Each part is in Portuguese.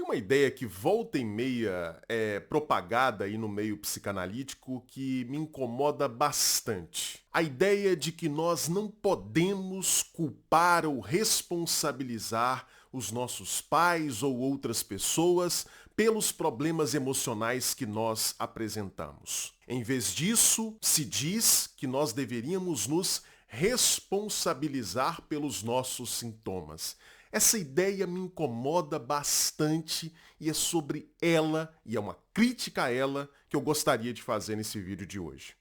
Tem uma ideia que volta e meia é propagada aí no meio psicanalítico que me incomoda bastante. A ideia de que nós não podemos culpar ou responsabilizar os nossos pais ou outras pessoas pelos problemas emocionais que nós apresentamos. Em vez disso, se diz que nós deveríamos nos responsabilizar pelos nossos sintomas. Essa ideia me incomoda bastante e é sobre ela, e é uma crítica a ela, que eu gostaria de fazer nesse vídeo de hoje.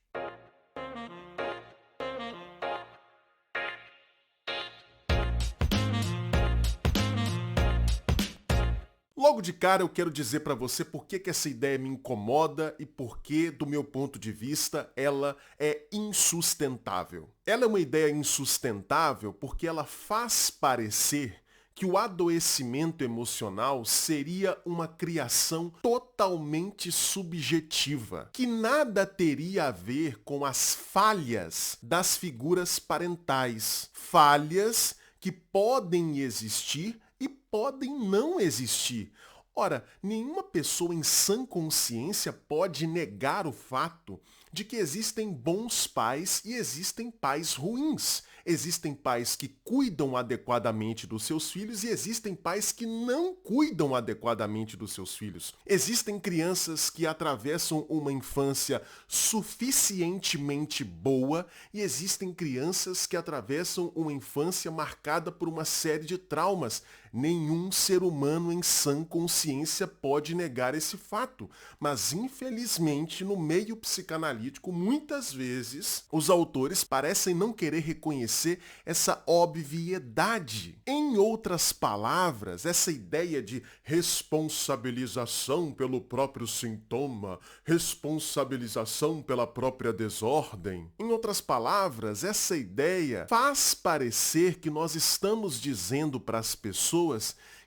Logo de cara eu quero dizer para você por que essa ideia me incomoda e por que, do meu ponto de vista, ela é insustentável. Ela é uma ideia insustentável porque ela faz parecer que o adoecimento emocional seria uma criação totalmente subjetiva, que nada teria a ver com as falhas das figuras parentais. Falhas que podem existir e podem não existir. Ora, nenhuma pessoa em sã consciência pode negar o fato de que existem bons pais e existem pais ruins. Existem pais que cuidam adequadamente dos seus filhos e existem pais que não cuidam adequadamente dos seus filhos. Existem crianças que atravessam uma infância suficientemente boa e existem crianças que atravessam uma infância marcada por uma série de traumas. Nenhum ser humano em sã consciência pode negar esse fato, mas infelizmente no meio psicanalítico muitas vezes os autores parecem não querer reconhecer essa obviedade. Em outras palavras, essa ideia de responsabilização pelo próprio sintoma, responsabilização pela própria desordem. Em outras palavras, essa ideia faz parecer que nós estamos dizendo para as pessoas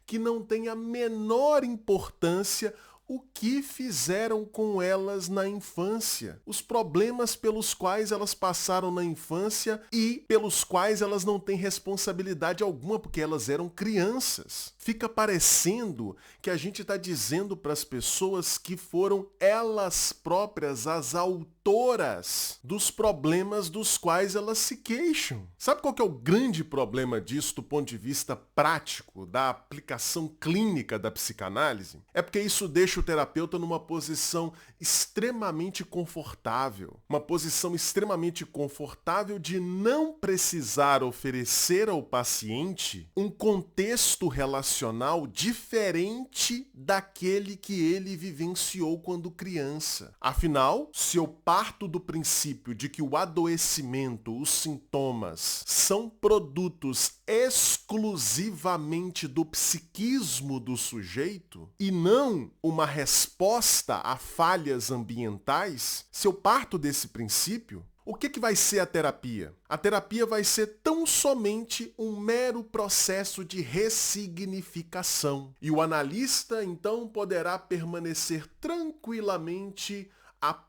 que não tem a menor importância o que fizeram com elas na infância, os problemas pelos quais elas passaram na infância e pelos quais elas não têm responsabilidade alguma porque elas eram crianças. Fica parecendo que a gente está dizendo para as pessoas que foram elas próprias as autoras dos problemas dos quais elas se queixam. Sabe qual que é o grande problema disso do ponto de vista prático, da aplicação clínica da psicanálise? É porque isso deixa o terapeuta numa posição extremamente confortável. Uma posição extremamente confortável de não precisar oferecer ao paciente um contexto relacional diferente daquele que ele vivenciou quando criança. Afinal, se eu parto do princípio de que o adoecimento, os sintomas, são produtos exclusivamente do psiquismo do sujeito e não uma resposta a falhas ambientais, se eu parto desse princípio, o que vai ser a terapia? A terapia vai ser tão somente um mero processo de ressignificação. E o analista, então, poderá permanecer tranquilamente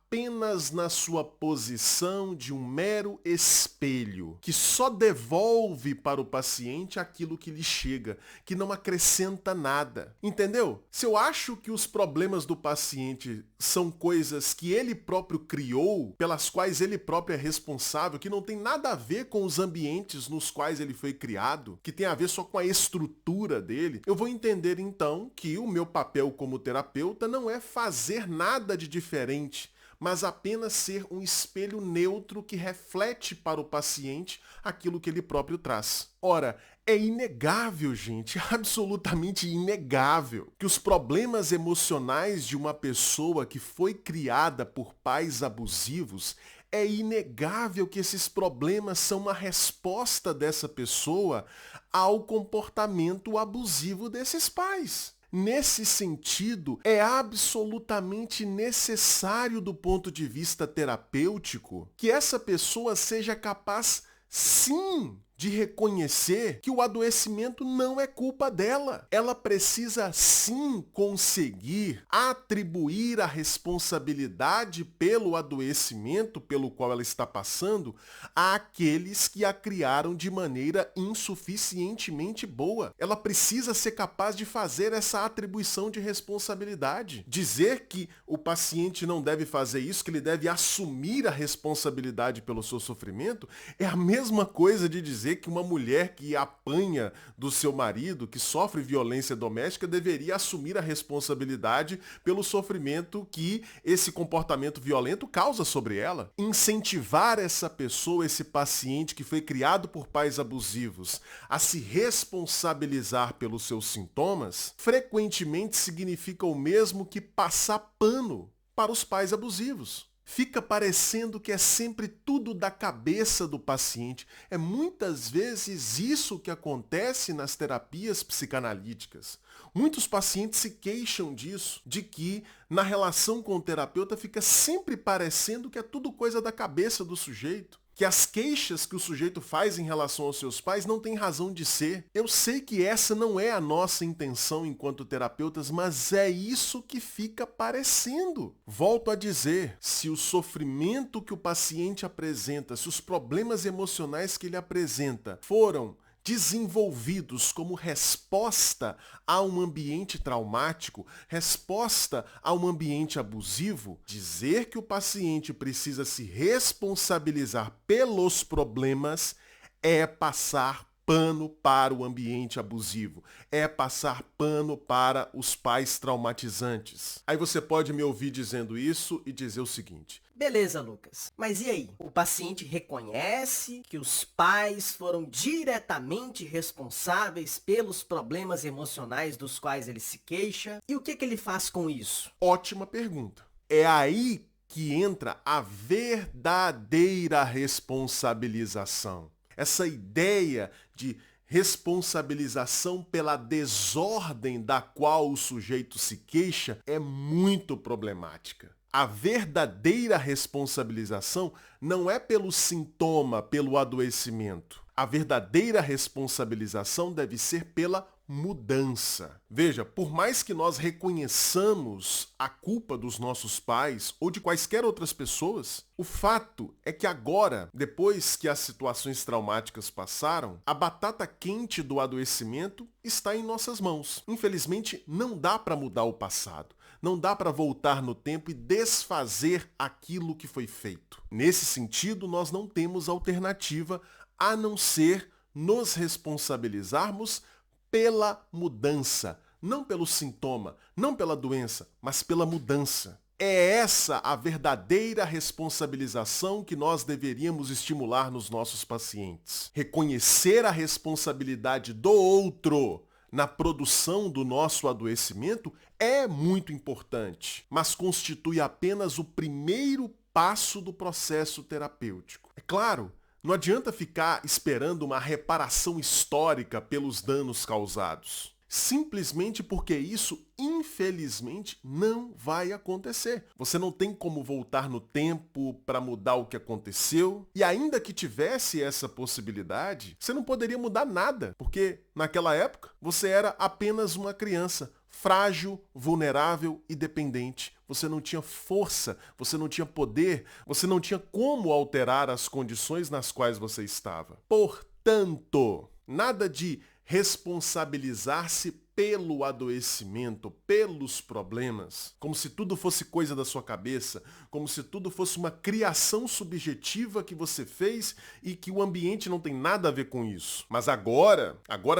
apenas na sua posição de um mero espelho, que só devolve para o paciente aquilo que lhe chega, que não acrescenta nada. Entendeu? Se eu acho que os problemas do paciente são coisas que ele próprio criou, pelas quais ele próprio é responsável, que não tem nada a ver com os ambientes nos quais ele foi criado, que tem a ver só com a estrutura dele, eu vou entender então que o meu papel como terapeuta não é fazer nada de diferente, mas apenas ser um espelho neutro que reflete para o paciente aquilo que ele próprio traz. Ora, é inegável, gente, absolutamente inegável, que os problemas emocionais de uma pessoa que foi criada por pais abusivos, é inegável que esses problemas são uma resposta dessa pessoa ao comportamento abusivo desses pais. Nesse sentido, é absolutamente necessário do ponto de vista terapêutico que essa pessoa seja capaz, sim, de reconhecer que o adoecimento não é culpa dela. Ela precisa sim conseguir atribuir a responsabilidade pelo adoecimento pelo qual ela está passando àqueles que a criaram de maneira insuficientemente boa. Ela precisa ser capaz de fazer essa atribuição de responsabilidade. Dizer que o paciente não deve fazer isso, que ele deve assumir a responsabilidade pelo seu sofrimento, é a mesma coisa de dizer que uma mulher que apanha do seu marido, que sofre violência doméstica, deveria assumir a responsabilidade pelo sofrimento que esse comportamento violento causa sobre ela. Incentivar essa pessoa, esse paciente que foi criado por pais abusivos, a se responsabilizar pelos seus sintomas, frequentemente significa o mesmo que passar pano para os pais abusivos. Fica parecendo que é sempre tudo da cabeça do paciente. É muitas vezes isso que acontece nas terapias psicanalíticas. Muitos pacientes se queixam disso, de que na relação com o terapeuta fica sempre parecendo que é tudo coisa da cabeça do sujeito. Que as queixas que o sujeito faz em relação aos seus pais não têm razão de ser. Eu sei que essa não é a nossa intenção enquanto terapeutas, mas é isso que fica parecendo. Volto a dizer, se o sofrimento que o paciente apresenta, se os problemas emocionais que ele apresenta foram desenvolvidos como resposta a um ambiente traumático, resposta a um ambiente abusivo, dizer que o paciente precisa se responsabilizar pelos problemas é passar pano para o ambiente abusivo, é passar pano para os pais traumatizantes. Aí você pode me ouvir dizendo isso e dizer o seguinte: beleza, Lucas. Mas e aí? O paciente reconhece que os pais foram diretamente responsáveis pelos problemas emocionais dos quais ele se queixa? E o que ele faz com isso? Ótima pergunta. É aí que entra a verdadeira responsabilização. Essa ideia de responsabilização pela desordem da qual o sujeito se queixa é muito problemática. A verdadeira responsabilização não é pelo sintoma, pelo adoecimento. A verdadeira responsabilização deve ser pela mudança. Veja, por mais que nós reconheçamos a culpa dos nossos pais ou de quaisquer outras pessoas, o fato é que agora, depois que as situações traumáticas passaram, a batata quente do adoecimento está em nossas mãos. Infelizmente, não dá para mudar o passado. Não dá para voltar no tempo e desfazer aquilo que foi feito. Nesse sentido, nós não temos alternativa a não ser nos responsabilizarmos pela mudança, não pelo sintoma, não pela doença, mas pela mudança. É essa a verdadeira responsabilização que nós deveríamos estimular nos nossos pacientes. Reconhecer a responsabilidade do outro na produção do nosso adoecimento é muito importante, mas constitui apenas o primeiro passo do processo terapêutico. É claro, não adianta ficar esperando uma reparação histórica pelos danos causados. Simplesmente porque isso, infelizmente, não vai acontecer. Você não tem como voltar no tempo para mudar o que aconteceu. E ainda que tivesse essa possibilidade, você não poderia mudar nada, porque naquela época você era apenas uma criança, frágil, vulnerável e dependente. Você não tinha força, você não tinha poder, você não tinha como alterar as condições nas quais você estava. Portanto, nada de responsabilizar-se pelo adoecimento, pelos problemas, como se tudo fosse coisa da sua cabeça, como se tudo fosse uma criação subjetiva que você fez e que o ambiente não tem nada a ver com isso. Mas agora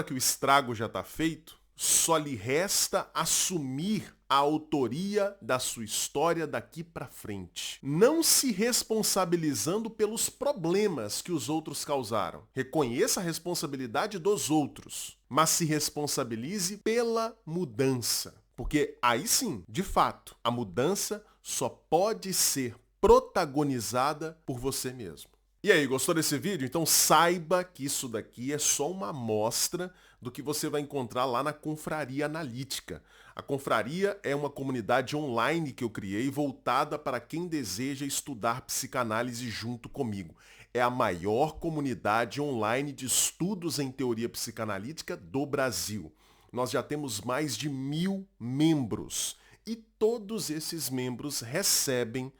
que o estrago já está feito, só lhe resta assumir a autoria da sua história daqui para frente, não se responsabilizando pelos problemas que os outros causaram. Reconheça a responsabilidade dos outros, mas se responsabilize pela mudança. Porque aí sim, de fato, a mudança só pode ser protagonizada por você mesmo. E aí, gostou desse vídeo? Então saiba que isso daqui é só uma amostra do que você vai encontrar lá na Confraria Analítica. A Confraria é uma comunidade online que eu criei voltada para quem deseja estudar psicanálise junto comigo. é a maior comunidade online de estudos em teoria psicanalítica do Brasil. Nós já temos mais de 1.000 membros e todos esses membros recebem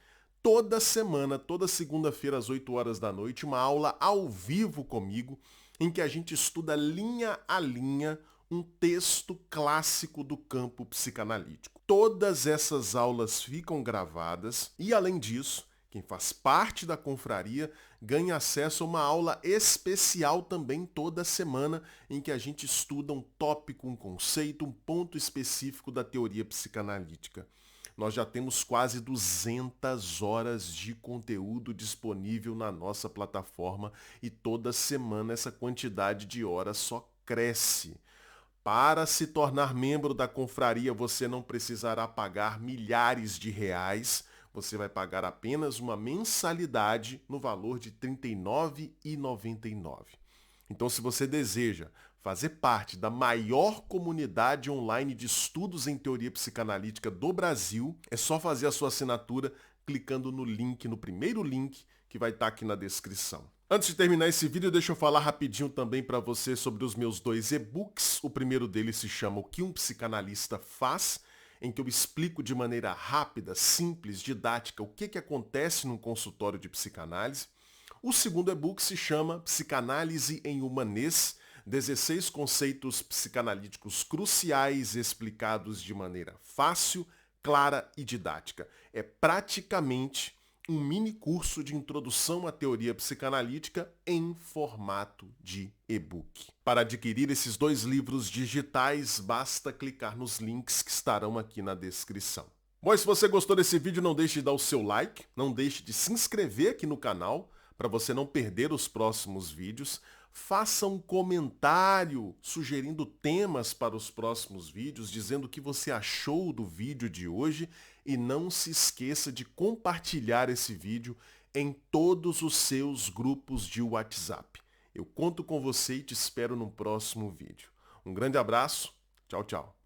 toda semana, toda segunda-feira às 8 horas da noite, uma aula ao vivo comigo em que a gente estuda linha a linha um texto clássico do campo psicanalítico. Todas essas aulas ficam gravadas e, além disso, quem faz parte da confraria ganha acesso a uma aula especial também toda semana em que a gente estuda um tópico, um conceito, um ponto específico da teoria psicanalítica. Nós já temos quase 200 horas de conteúdo disponível na nossa plataforma e toda semana essa quantidade de horas só cresce. Para se tornar membro da confraria, você não precisará pagar milhares de reais. Você vai pagar apenas uma mensalidade no valor de R$ 39,99. Então, se você deseja fazer parte da maior comunidade online de estudos em teoria psicanalítica do Brasil, é só fazer a sua assinatura clicando no link, no primeiro link que vai estar aqui na descrição. Antes de terminar esse vídeo, deixa eu falar rapidinho também para você sobre os meus 2 e-books. O primeiro deles se chama O que um psicanalista faz, em que eu explico de maneira rápida, simples, didática o que acontece num consultório de psicanálise. O segundo e-book se chama Psicanálise em Humanês, 16 conceitos psicanalíticos cruciais explicados de maneira fácil, clara e didática. É praticamente um mini curso de introdução à teoria psicanalítica em formato de e-book. Para adquirir esses 2 livros digitais, basta clicar nos links que estarão aqui na descrição. Bom, e se você gostou desse vídeo, não deixe de dar o seu like, não deixe de se inscrever aqui no canal para você não perder os próximos vídeos. Faça um comentário sugerindo temas para os próximos vídeos, dizendo o que você achou do vídeo de hoje e não se esqueça de compartilhar esse vídeo em todos os seus grupos de WhatsApp. Eu conto com você e te espero no próximo vídeo. Um grande abraço, tchau, tchau.